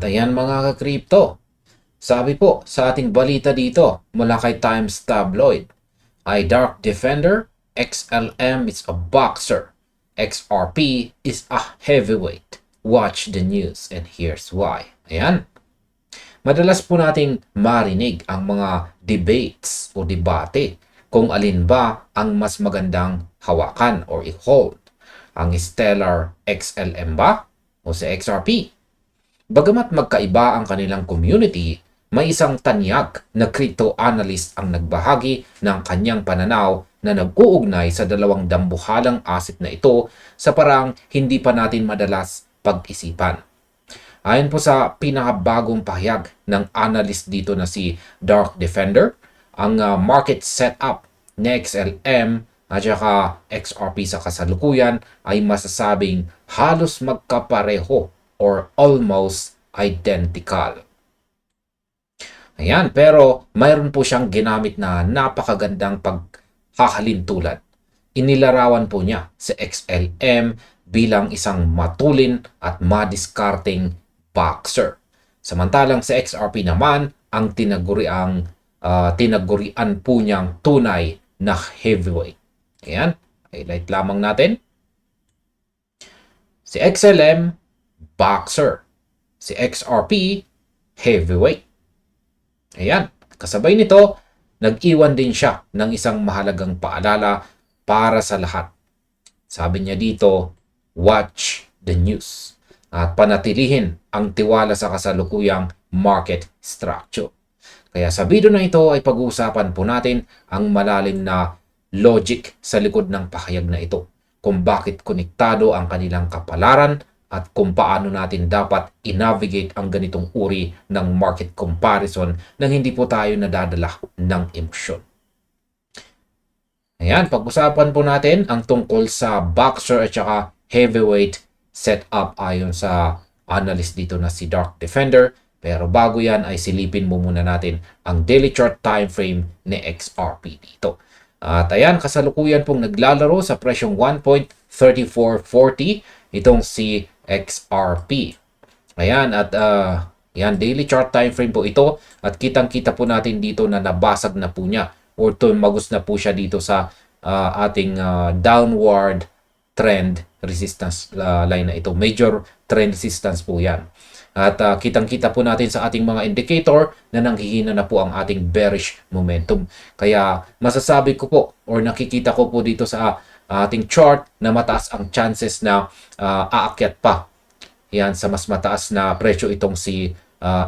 ayan mga ka-crypto, sabi po sa ating balita dito mula kay Times Tabloid, ay Dark Defender, XLM is a boxer, XRP is a heavyweight. Watch the news and here's why. Ayan. Madalas po nating marinig ang mga debates o debate kung alin ba ang mas magandang hawakan or i-hold. Ang Stellar XLM ba o sa XRP? Bagamat magkaiba ang kanilang community, may isang tanyag na crypto analyst ang nagbahagi ng kanyang pananaw na nag-uugnay sa dalawang dambuhalang asset na ito sa parang hindi pa natin madalas pag-isipan. Ayon po sa pinakabagong pahayag ng analyst dito na si Dark Defender, ang market setup ni XLM at saka XRP sa kasalukuyan ay masasabing halos magkapareho or almost identical. Ayan, pero mayroon po siyang ginamit na napakagandang paghahalintulad. Inilarawan po niya sa XLM bilang isang matulin at madiskarteng boxer. Samantalang sa XRP naman, ang tinagurian po niyang tunay na heavyweight. Ayan, highlight lamang natin. Si XLM, boxer. Si XRP, heavyweight. Ayan, kasabay nito, nag-iwan din siya ng isang mahalagang paalala para sa lahat. Sabi niya dito, watch the news at panatilihin ang tiwala sa kasalukuyang market structure. Kaya sa video na ito ay pag-uusapan po natin ang malalim na logic sa likod ng pahayag na ito, kung bakit konektado ang kanilang kapalaran at kung paano natin dapat i-navigate ang ganitong uri ng market comparison nang hindi po tayo nadadala ng emosyon. Ayan, pag-usapan po natin ang tungkol sa boxer at saka heavyweight setup ayon sa analyst dito na si Dark Defender. Pero bago yan ay silipin mo muna natin ang daily chart time frame ni XRP dito. At ayan, kasalukuyan pong naglalaro sa presyong 1.3440 itong si XRP. Ayan, at yan, daily chart time frame po ito at kitang-kita po natin dito na nabasag na po niya or tumagos na po siya dito sa ating downward trend resistance line na ito. Major trend resistance po yan. At kitang-kita po natin sa ating mga indicator na nanghihina na po ang ating bearish momentum. Kaya masasabi ko po or nakikita ko po dito sa ating chart na mataas ang chances na aakyat pa. Yan, sa mas mataas na presyo itong si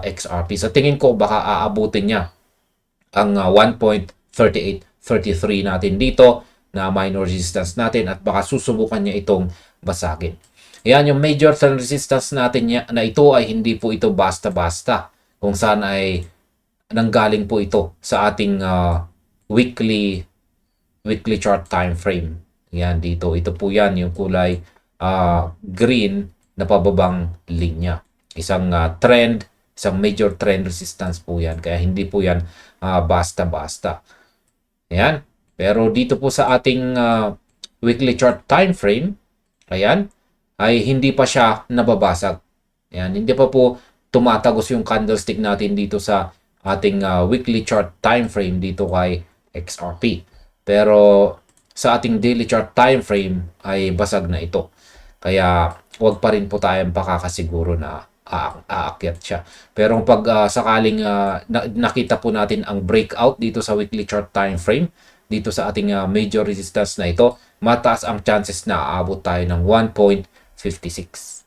XRP. Sa tingin ko baka aabutin niya ang 1.3833 natin dito na minor resistance natin at baka susubukan niya itong basagin. Yan, yung major trend resistance natin na ito ay hindi po ito basta-basta. Kung saan ay nanggaling po ito sa ating weekly chart time frame. Yan dito. Ito po yan, yung kulay green na pababang linya. Isang trend, isang major trend resistance po yan. Kaya hindi po yan basta-basta. Ayan. Pero dito po sa ating weekly chart time frame, ayan, ay hindi pa siya nababasag. Ayan, hindi pa po tumatagos yung candlestick natin dito sa ating weekly chart time frame dito kay XRP. Pero sa ating daily chart time frame ay basag na ito. Kaya huwag pa rin po tayong pakakasiguro na aakyat siya. Pero pag sakaling nakita po natin ang breakout dito sa weekly chart time frame, dito sa ating major resistance na ito, mataas ang chances na aabot tayo ng 1.56.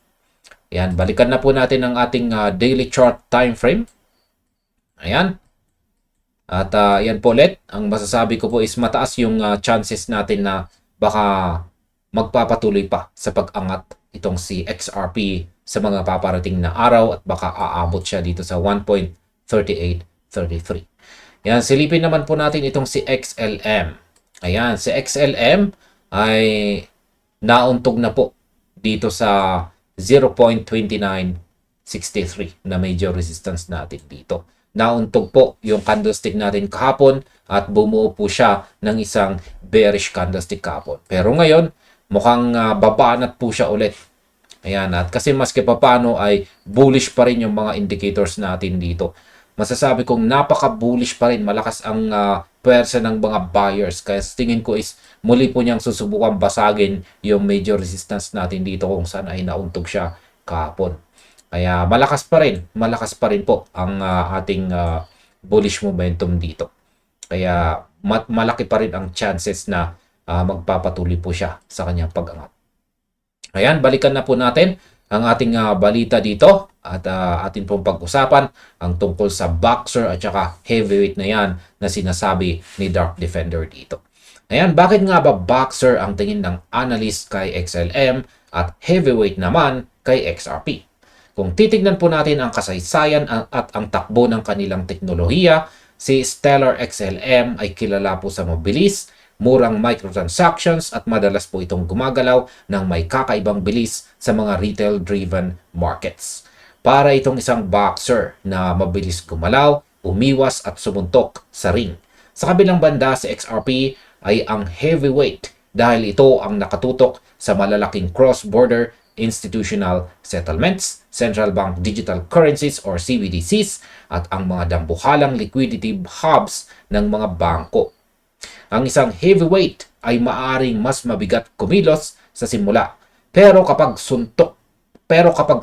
Ayan, balikan na po natin ang ating daily chart time frame. Ayan. At yan po ulit, ang masasabi ko po is mataas yung chances natin na baka magpapatuloy pa sa pag-angat itong si XRP sa mga paparating na araw at baka aabot siya dito sa 1.3833. Yan, silipin naman po natin itong si XLM. Ayan, si XLM ay nauntog na po dito sa 0.2963 na major resistance natin dito. Nauntog po yung candlestick natin kahapon at bumuo po siya ng isang bearish candlestick kahapon. Pero ngayon, mukhang babanat po siya ulit Ayan, at kasi maski papaano ay bullish pa rin yung mga indicators natin dito. Masasabi kong napaka-bullish pa rin, malakas ang puwersa ng mga buyers. Kaya tingin ko is muli po niyang susubukan basagin yung major resistance natin dito kung saan ay nauntog siya kahapon. Kaya malakas pa rin po ang ating bullish momentum dito. Kaya malaki pa rin ang chances na magpapatuloy po siya sa kanyang pag-angat. Ayan, balikan na po natin ang ating balita dito at atin pong pag-usapan ang tungkol sa boxer at saka heavyweight na yan na sinasabi ni Dark Defender dito. Ayan, bakit nga ba boxer ang tingin ng analyst kay XLM at heavyweight naman kay XRP? Kung titignan po natin ang kasaysayan at ang takbo ng kanilang teknolohiya, si Stellar XLM ay kilala po sa mabilis, murang microtransactions at madalas po itong gumagalaw ng may kakaibang bilis sa mga retail-driven markets. Para itong isang boxer na mabilis gumalaw, umiwas at sumuntok sa ring. Sa kabilang banda, si XRP ay ang heavyweight dahil ito ang nakatutok sa malalaking cross-border institutional settlements, central bank digital currencies or CBDCs at ang mga dambuhalang liquidity hubs ng mga bangko. Ang isang heavyweight ay maaring mas mabigat kumilos sa simula. Pero kapag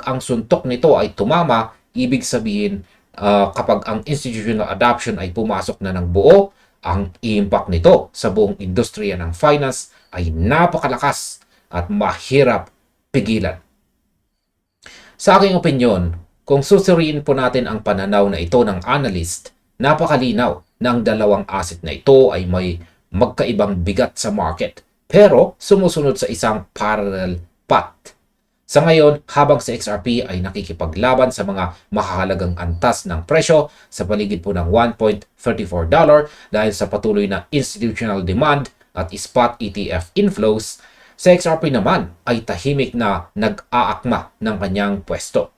ang suntok nito ay tumama, ibig sabihin kapag ang institutional adoption ay pumasok na ng buo, ang impact nito sa buong industriya ng finance ay napakalakas at mahirap pigilan. Sa aking opinyon, kung susuriin po natin ang pananaw na ito ng analyst, napakalinaw na ang dalawang asset na ito ay may magkaibang bigat sa market pero sumusunod sa isang parallel path. Sa ngayon, habang si XRP ay nakikipaglaban sa mga mahalagang antas ng presyo sa paligid po ng $1.34 dahil sa patuloy na institutional demand at spot ETF inflows, si XRP naman ay tahimik na nag-aakma ng kanyang pwesto.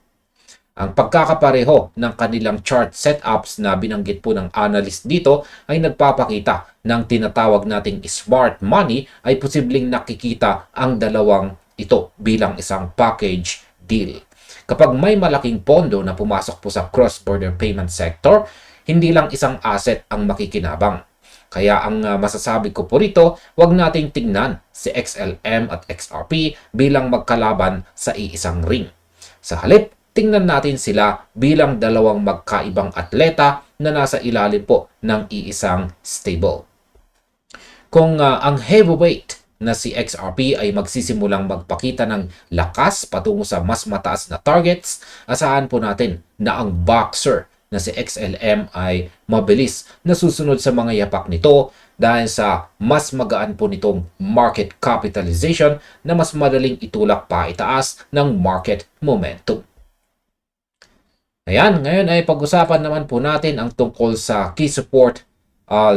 Ang pagkakapareho ng kanilang chart setups na binanggit po ng analyst dito ay nagpapakita ng tinatawag nating smart money ay posibleng nakikita ang dalawang ito bilang isang package deal. Kapag may malaking pondo na pumasok po sa cross-border payment sector, hindi lang isang asset ang makikinabang. Kaya ang masasabi ko po rito, huwag nating tingnan si XLM at XRP bilang magkalaban sa iisang ring. Sa halip, tingnan natin sila bilang dalawang magkaibang atleta na nasa ilalim po ng iisang stable. Kung ang heavyweight na si XRP ay magsisimulang magpakita ng lakas patungo sa mas mataas na targets, asahan po natin na ang boxer na si XLM ay mabilis na susunod sa mga yapak nito dahil sa mas magaan po nitong market capitalization na mas madaling itulak pa itaas ng market momentum. Ayan, ngayon ay pag-usapan naman po natin ang tungkol sa key support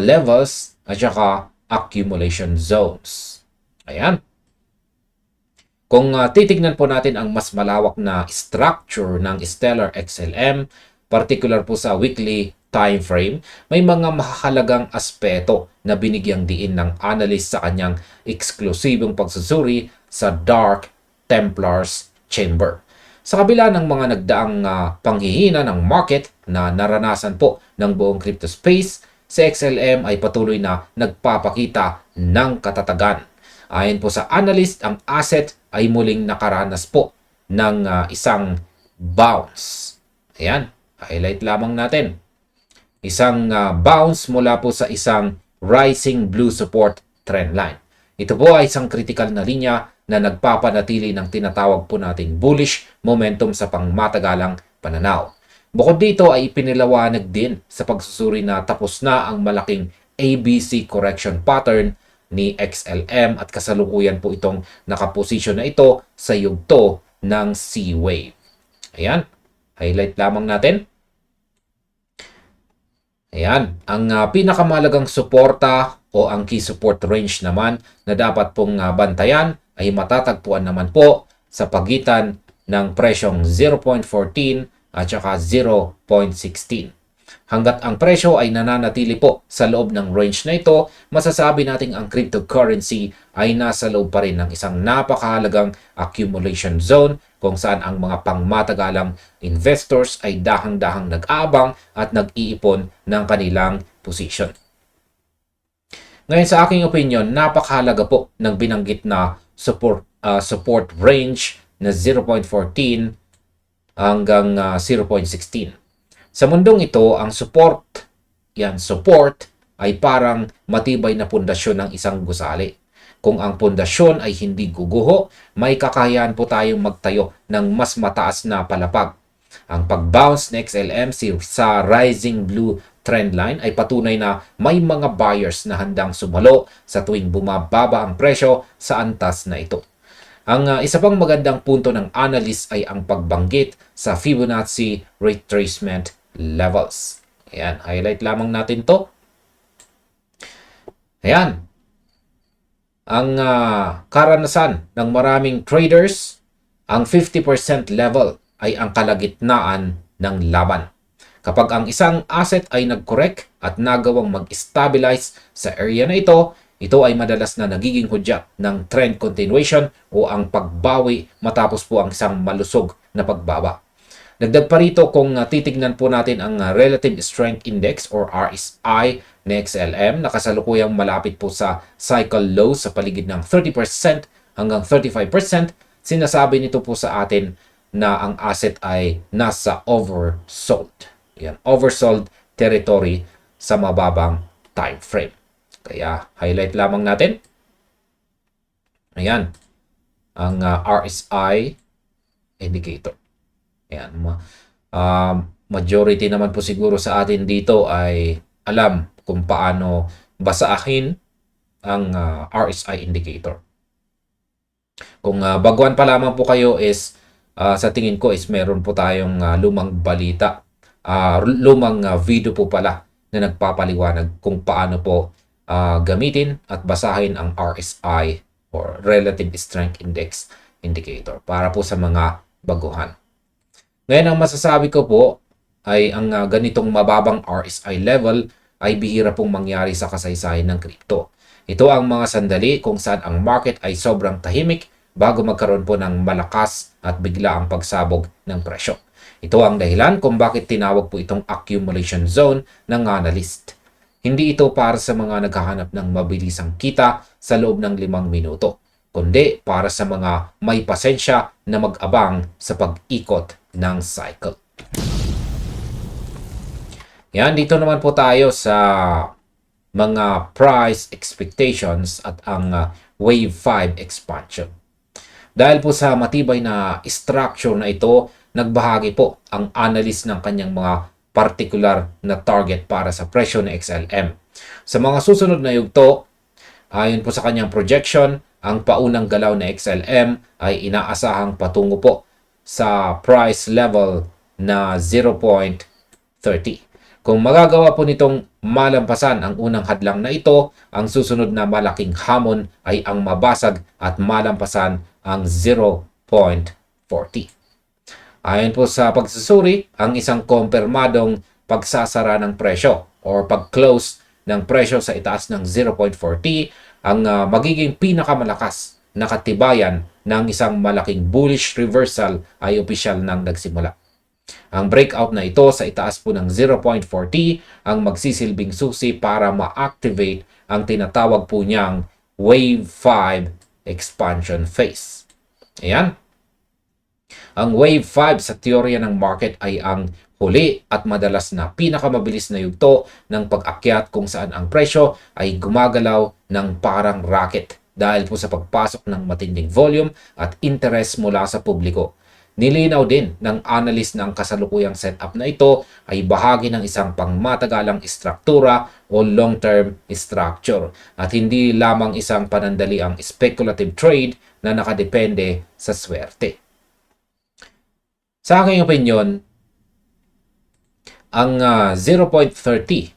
levels at saka accumulation zones. Ayan. Kung titignan po natin ang mas malawak na structure ng Stellar XLM, particular po sa weekly time frame, may mga mahalagang aspeto na binigyang diin ng analyst sa kanyang eksklusibong pagsusuri sa Dark Templars Chamber. Sa kabila ng mga nagdaang panghihina ng market na naranasan po ng buong crypto space, si XLM ay patuloy na nagpapakita ng katatagan. Ayon po sa analyst, ang asset ay muling nakaranas po ng isang bounce. Ayan, highlight lamang natin. Isang bounce mula po sa isang rising blue support trend line. Ito po ay isang critical na linya na nagpapanatili ng tinatawag po nating bullish momentum sa pangmatagalang pananaw. Bukod dito ay ipiniliwanag din sa pagsusuri na tapos na ang malaking ABC correction pattern ni XLM at kasalukuyan po itong nakaposisyon na ito sa yugto ng C-wave. Ayan, highlight lamang natin. Ayan, ang pinakamalagang suporta o ang key support range naman na dapat pong bantayan ay matatagpuan naman po sa pagitan ng presyong 0.14 at saka 0.16. Hanggat ang presyo ay nananatili po sa loob ng range na ito, masasabi nating ang cryptocurrency ay nasa loob pa rin ng isang napakahalagang accumulation zone kung saan ang mga pangmatagalang investors ay dahang-dahang nag-aabang at nag-iipon ng kanilang position. Ngayon sa aking opinion, napakahalaga po ng binanggit na support range na 0.14 hanggang 0.16. Sa mundong ito, ang support ay parang matibay na pundasyon ng isang gusali. Kung ang pundasyon ay hindi guguho, may kakayahan po tayong magtayo ng mas mataas na palapag. Ang pag-bounce ng XLM sa rising blue trendline ay patunay na may mga buyers na handang sumalo sa tuwing bumababa ang presyo sa antas na ito. Ang isa pang magandang punto ng analyst ay ang pagbanggit sa Fibonacci retracement levels. Ayan, highlight lamang natin to. Ayan. Ang karanasan ng maraming traders, ang 50% level ay ang kalagitnaan ng laban. Kapag ang isang asset ay nag-correct at nagawang mag-stabilize sa area na ito ay madalas na nagiging hudyat ng trend continuation o ang pagbawi matapos po ang isang malusog na pagbaba. Dagdag pa rito kung titignan po natin ang Relative Strength Index or RSI ng XLM na kasalukuyang malapit po sa cycle low sa paligid ng 30% hanggang 35%, sinasabi nito po sa atin na ang asset ay nasa oversold. Yan, oversold territory sa mababang time frame. Kaya highlight lamang natin. Ayan, ang RSI indicator. Ayan, majority naman po siguro sa atin dito ay alam kung paano basahin ang RSI indicator. Kung baguhan pa lamang po kayo is sa tingin ko is meron po tayong lumang balita, lumang video po pala na nagpapaliwanag kung paano po gamitin at basahin ang RSI or Relative Strength Index indicator para po sa mga baguhan. Ngayon, ang masasabi ko po ay ang ganitong mababang RSI level ay bihira pong mangyari sa kasaysayan ng crypto. Ito ang mga sandali kung saan ang market ay sobrang tahimik bago magkaroon po ng malakas at bigla ang pagsabog ng presyo. Ito ang dahilan kung bakit tinawag po itong accumulation zone ng analyst. Hindi ito para sa mga naghahanap ng mabilisang kita sa loob ng 5 minuto, kundi para sa mga may pasensya na mag-abang sa pag-ikot ng cycle. Yan, dito naman po tayo sa mga price expectations at ang Wave 5 expansion. Dahil po sa matibay na structure na ito, nagbahagi po ang analyst ng kanyang mga particular na target para sa presyo ng XLM. Sa mga susunod na yugto, ayon po sa kanyang projection, ang paunang galaw na XLM ay inaasahang patungo po sa price level na 0.30. Kung magagawa po nitong malampasan ang unang hadlang na ito, ang susunod na malaking hamon ay ang mabasag at malampasan ang 0.40. Ayon po sa pagsusuri, ang isang kumpirmadong pagsasara ng presyo or pag-close ng presyo sa itaas ng 0.40 ang magiging pinakamalakas na katibayan ng isang malaking bullish reversal ay opisyal nang nagsimula. Ang breakout na ito sa itaas po ng 0.40 ang magsisilbing susi para ma-activate ang tinatawag po niyang Wave 5 expansion phase. Ayan. Ang Wave 5 sa teorya ng market ay ang huli at madalas na pinakamabilis na yugto ng pag-akyat kung saan ang presyo ay gumagalaw ng parang rocket dahil po sa pagpasok ng matinding volume at interest mula sa publiko. Nilinaw din ng analyst na ang kasalukuyang setup na ito ay bahagi ng isang pangmatagalang istruktura o long-term structure at hindi lamang isang panandaliang speculative trade na nakadepende sa swerte. Sa aking opinion, ang 0.30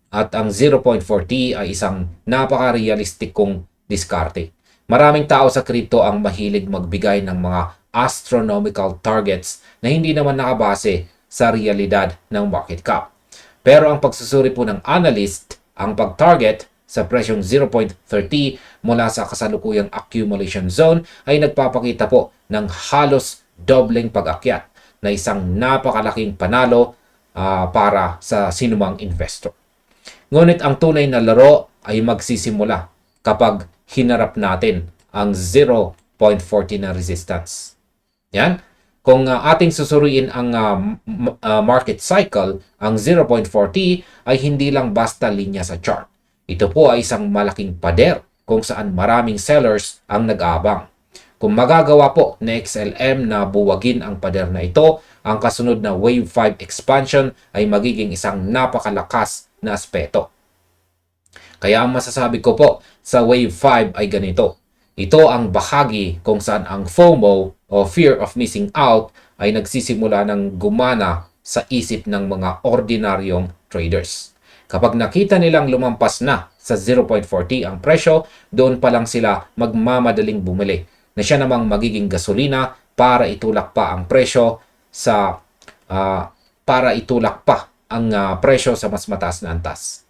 at ang 0.40 ay isang napaka-realistic kong diskarte. Maraming tao sa crypto ang mahilig magbigay ng mga astronomical targets na hindi naman nakabase sa realidad ng market cap. Pero ang pagsusuri po ng analyst, ang pag-target sa presyong 0.30 mula sa kasalukuyang accumulation zone ay nagpapakita po ng halos dobleng pag-akyat na isang napakalaking panalo para sa sinumang investor. Ngunit ang tunay na laro ay magsisimula kapag hinarap natin ang 0.40 na resistance. Yan. Kung ating susuriin ang market cycle, ang 0.40 ay hindi lang basta linya sa chart. Ito po ay isang malaking pader kung saan maraming sellers ang nag-aabang. Kung magagawa po na XLM na buwagin ang pader na ito, ang kasunod na Wave 5 expansion ay magiging isang napakalakas na aspeto. Kaya ang masasabi ko po sa Wave 5 ay ganito. Ito ang bahagi kung saan ang FOMO o Fear of Missing Out ay nagsisimula ng gumana sa isip ng mga ordinaryong traders. Kapag nakita nilang lumampas na sa 0.40 ang presyo, doon pa lang sila magmamadaling bumili na siya namang magiging gasolina para itulak pa ang presyo sa presyo sa mas mataas na antas.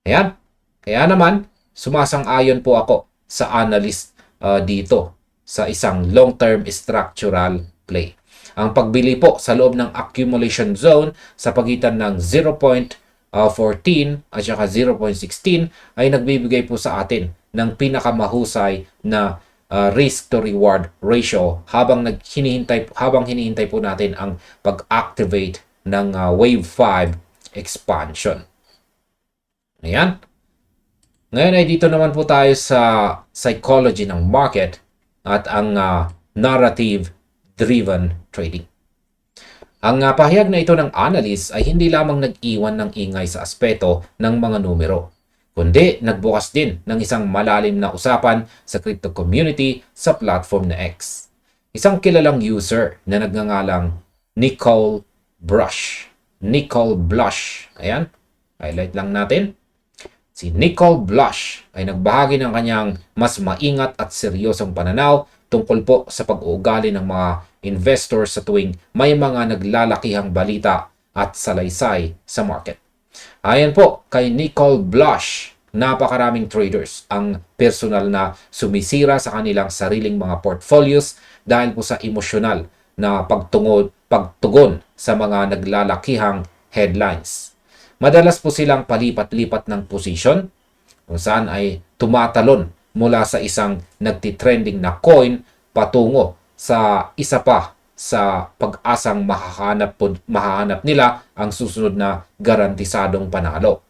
Ayan. Kaya naman, sumasang-ayon po ako sa analyst dito sa isang long-term structural play. Ang pagbili po sa loob ng accumulation zone sa pagitan ng 0.14 at saka 0.16 ay nagbibigay po sa atin ng pinakamahusay na risk to reward ratio habang hinihintay po natin ang pag-activate ng Wave 5 expansion. Ayan. Ngayon ay dito naman po tayo sa psychology ng market at ang narrative-driven trading. Ang pahayag na ito ng analyst ay hindi lamang nag-iwan ng ingay sa aspeto ng mga numero, kundi nagbukas din ng isang malalim na usapan sa crypto community sa platform na X. Isang kilalang user na nagngangalang Nicole Blush. Ayan, highlight lang natin. Si Nicole Blush ay nagbahagi ng kanyang mas maingat at seryosong pananaw tungkol po sa pag-uugali ng mga investors sa tuwing may mga naglalakihang balita at salaysay sa market. Ayon po kay Nicole Blush, napakaraming traders ang personal na sumisira sa kanilang sariling mga portfolios dahil po sa emosyonal na pagtugon sa mga naglalakihang headlines. Madalas po silang palipat-lipat ng posisyon kung saan ay tumatalon mula sa isang nagtitrending na coin patungo sa isa pa sa pag-asang mahahanap nila ang susunod na garantisadong panalo.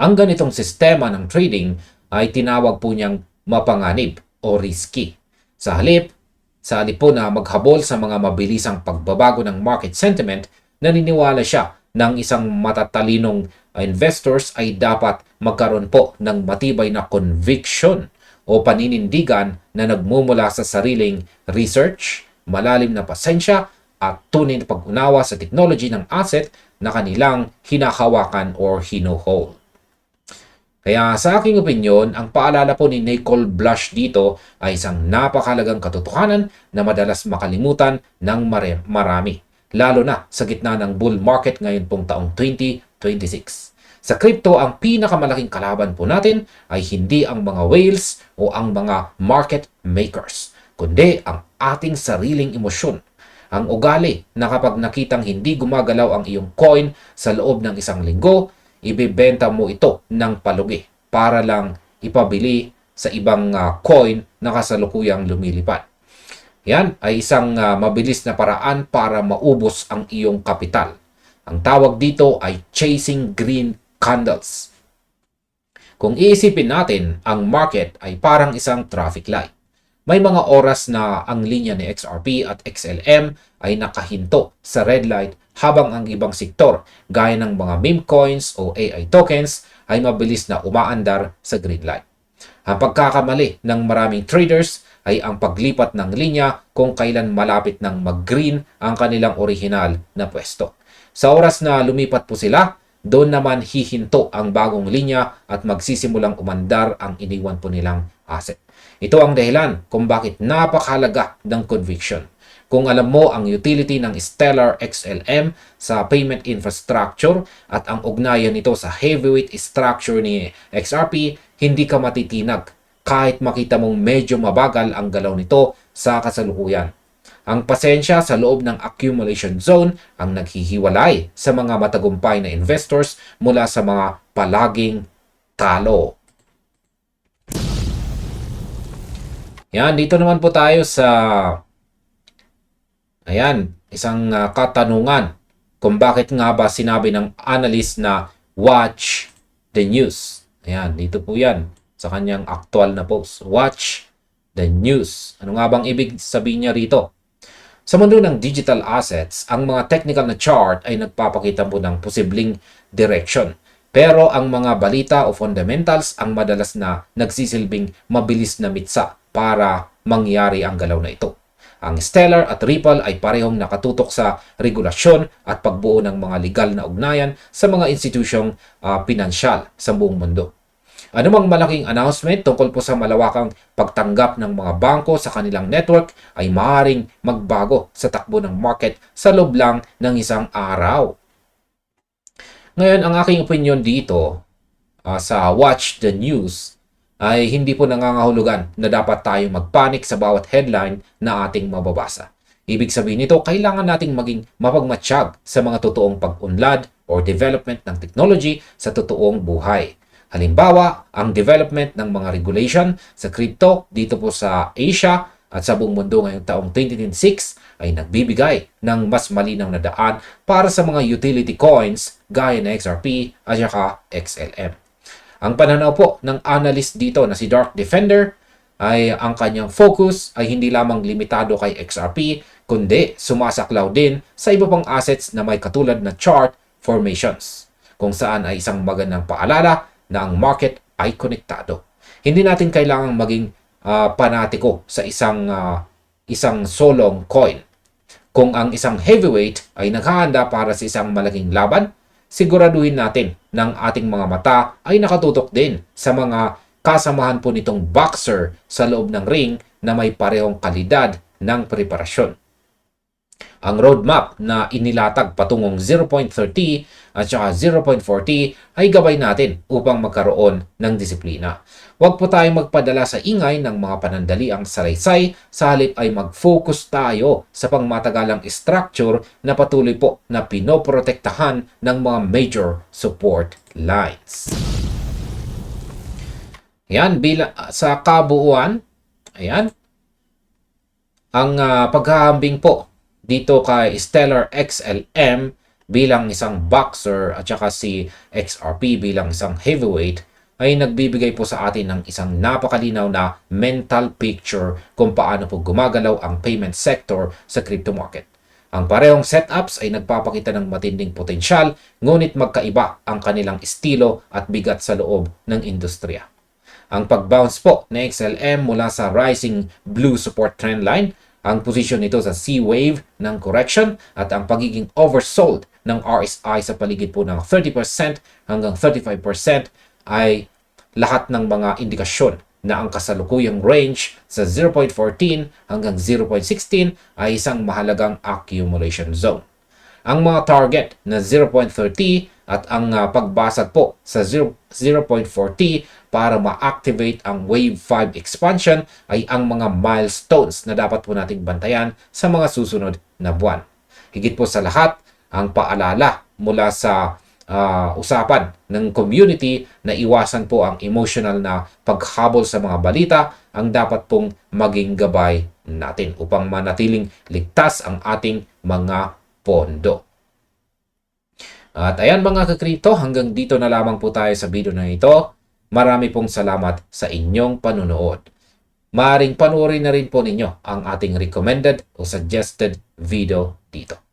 Ang ganitong sistema ng trading ay tinawag po niyang mapanganib o risky. Sa halip po na maghabol sa mga mabilisang pagbabago ng market sentiment, naniniwala siya ng isang matatalinong investors ay dapat magkaroon po ng matibay na conviction o paninindigan na nagmumula sa sariling research, malalim na pasensya at tunay na pag-unawa sa technology ng asset na kanilang hinahawakan or hinuhold. Kaya sa aking opinyon, ang paalala po ni Nicole Blush dito ay isang napakahalagang katotohanan na madalas makalimutan ng marami, lalo na sa gitna ng bull market ngayon pong taong 2026. Sa crypto, ang pinakamalaking kalaban po natin ay hindi ang mga whales o ang mga market makers, kundi ang ating sariling emosyon. Ang ugali na kapag nakitang hindi gumagalaw ang iyong coin sa loob ng isang linggo, ibebenta mo ito ng palugi para lang ipabili sa ibang coin na kasalukuyang lumilipad. Yan ay isang mabilis na paraan para maubos ang iyong kapital. Ang tawag dito ay chasing green candles. Kung iisipin natin, ang market ay parang isang traffic light. May mga oras na ang linya ni XRP at XLM ay nakahinto sa red light habang ang ibang sektor gaya ng mga meme coins o AI tokens ay mabilis na umaandar sa green light. Ang pagkakamali ng maraming traders ay ang paglipat ng linya kung kailan malapit ng mag-green ang kanilang orihinal na pwesto. Sa oras na lumipat po sila, doon naman hihinto ang bagong linya at magsisimulang umandar ang iniwan po nilang asset. Ito ang dahilan kung bakit napakahalaga ng conviction. Kung alam mo ang utility ng Stellar XLM sa payment infrastructure at ang ugnayan nito sa heavyweight structure ni XRP, hindi ka matitinag kahit makita mong medyo mabagal ang galaw nito sa kasalukuyan. Ang pasensya sa loob ng accumulation zone ang naghihiwalay sa mga matagumpay na investors mula sa mga palaging talo. Yan, dito naman po tayo sa isang katanungan kung bakit nga ba sinabi ng analyst na watch the news. Ayan, dito po yan sa kanyang actual na post. Watch the news. Ano nga bang ibig sabihin niya rito? Sa mundo ng digital assets, ang mga technical na chart ay nagpapakita po ng posibleng direction. Pero ang mga balita o fundamentals ang madalas na nagsisilbing mabilis na mitsa para mangyari ang galaw na ito. Ang Stellar at Ripple ay parehong nakatutok sa regulasyon at pagbuo ng mga legal na ugnayan sa mga institusyong pinansyal sa buong mundo. Anumang malaking announcement tungkol po sa malawakang pagtanggap ng mga bangko sa kanilang network ay maaaring magbago sa takbo ng market sa loob lang ng isang araw. Ngayon, ang aking opinion dito sa Watch the News ay hindi po nangangahulugan na dapat tayo magpanik sa bawat headline na ating mababasa. Ibig sabihin nito, kailangan nating maging mapagmatsyag sa mga totoong pag-unlad or development ng technology sa totoong buhay. Halimbawa, ang development ng mga regulation sa crypto dito po sa Asia at sa buong mundo ngayong taong 2026 ay nagbibigay ng mas malinaw na daan para sa mga utility coins gaya na XRP at saka XLM. Ang pananaw po ng analyst dito na si Dark Defender ay ang kanyang focus ay hindi lamang limitado kay XRP kundi sumasaklaw din sa iba pang assets na may katulad na chart formations kung saan ay isang magandang paalala na ang market ay konektado. Hindi natin kailangang maging panatiko sa isang solong coin. Kung ang isang heavyweight ay naghahanda para sa isang malaking laban, siguraduhin natin ng ating mga mata ay nakatutok din sa mga kasamahan po nitong boxer sa loob ng ring na may parehong kalidad ng preparasyon. Ang roadmap na inilatag patungong 0.30 at saka 0.40 ay gabay natin upang magkaroon ng disiplina. Huwag po tayong magpadala sa ingay ng mga panandaliang salaysay, sa halip ay mag-focus tayo sa pangmatagalang structure na patuloy po na pinoprotektahan ng mga major support lines. Yan, sa kabuuan, ayan, ang paghahambing po dito kay Stellar XLM bilang isang boxer at saka si XRP bilang isang heavyweight ay nagbibigay po sa atin ng isang napakalinaw na mental picture kung paano po gumagalaw ang payment sector sa crypto market. Ang parehong setups ay nagpapakita ng matinding potensyal, ngunit magkaiba ang kanilang estilo at bigat sa loob ng industriya. Ang pag-bounce po ng XLM mula sa rising blue support trend line, ang posisyon nito sa C-wave ng correction at ang pagiging oversold ng RSI sa paligid po ng 30% hanggang 35% ay lahat ng mga indikasyon na ang kasalukuyang range sa 0.14 hanggang 0.16 ay isang mahalagang accumulation zone. Ang mga target na 0.30 at ang pagbasag po sa 0.40 para ma-activate ang Wave 5 expansion ay ang mga milestones na dapat po nating bantayan sa mga susunod na buwan. Higit po sa lahat, ang paalala mula sa usapan ng community na iwasan po ang emotional na paghabol sa mga balita ang dapat pong maging gabay natin upang manatiling ligtas ang ating mga pondo. At ayan mga kakripto, hanggang dito na lamang po tayo sa video na ito. Marami pong salamat sa inyong panunood. Maaring panoorin na rin po ninyo ang ating recommended o suggested video dito.